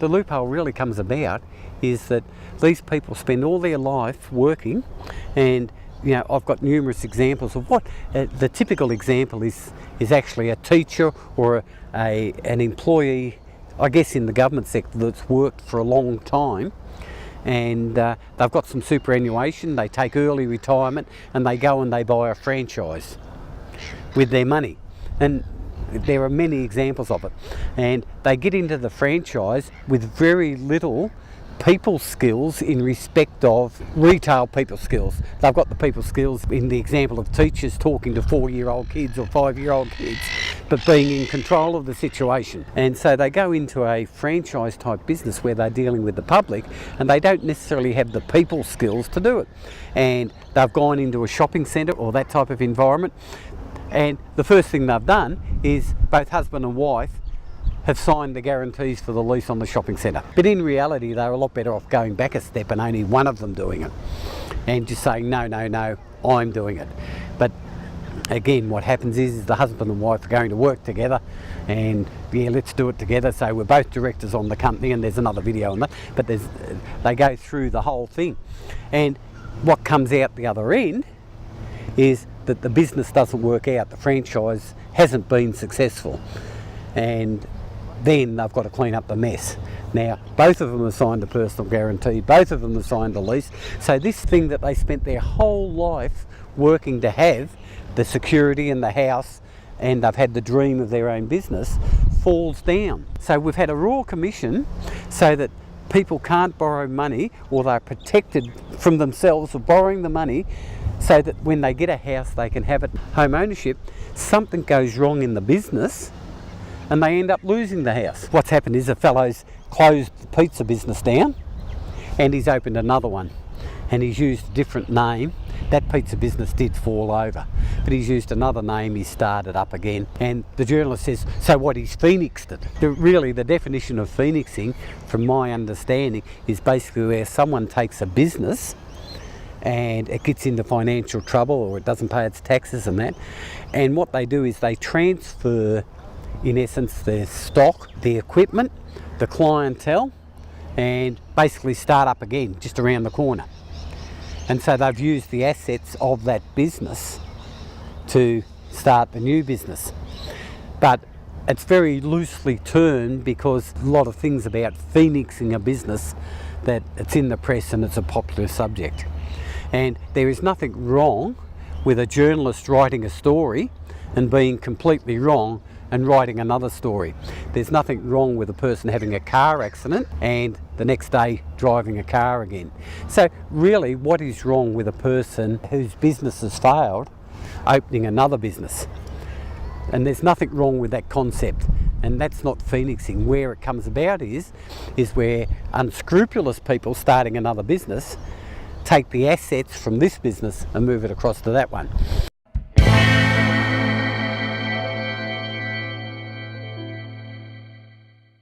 The loophole really comes about is that these people spend all their life working, and I've got numerous examples of what the typical example is actually a teacher or an employee, I guess in the government sector, that's worked for a long time, and they've got some superannuation, they take early retirement, and they go and they buy a franchise with their money. And there are many examples of it, and they get into the franchise with very little people skills in respect of retail people skills. They've got the people skills in the example of teachers talking to 4-year-old kids or 5-year-old kids, but being in control of the situation. And so they go into a franchise type business where they're dealing with the public, and they don't necessarily have the people skills to do it. And they've gone into a shopping centre or that type of environment, and the first thing they've done is both husband and wife have signed the guarantees for the lease on the shopping centre. But in reality, they're a lot better off going back a step and only one of them doing it, and just saying, no, I'm doing it. But again, what happens is the husband and wife are going to work together, and let's do it together. So we're both directors on the company, and there's another video on that, but they go through the whole thing. And what comes out the other end is that the business doesn't work out, the franchise hasn't been successful, and then they've got to clean up the mess. Now, both of them have signed a personal guarantee, both of them have signed a lease, so this thing that they spent their whole life working to have, the security and the house, and they've had the dream of their own business, falls down. So we've had a Royal Commission so that people can't borrow money, or they're protected from themselves of borrowing the money, so that when they get a house they can have it home ownership. Something goes wrong in the business and they end up losing the house. What's happened is a fellow's closed the pizza business down and he's opened another one, and he's used a different name. That pizza business did fall over, but he's used another name, he's started up again. And the journalist says, so what, he's phoenixed it? Really, the definition of phoenixing, from my understanding, is basically where someone takes a business and it gets into financial trouble, or it doesn't pay its taxes and that, and what they do is they transfer, in essence, their stock, the equipment, the clientele, and basically start up again just around the corner. And so they've used the assets of that business to start the new business. But it's very loosely termed, because a lot of things about phoenixing a business, that it's in the press and it's a popular subject. And there is nothing wrong with a journalist writing a story and being completely wrong and writing another story. There's nothing wrong with a person having a car accident and the next day driving a car again. So really, what is wrong with a person whose business has failed opening another business? And there's nothing wrong with that concept, and that's not phoenixing. Where it comes about is where unscrupulous people starting another business take the assets from this business and move it across to that one.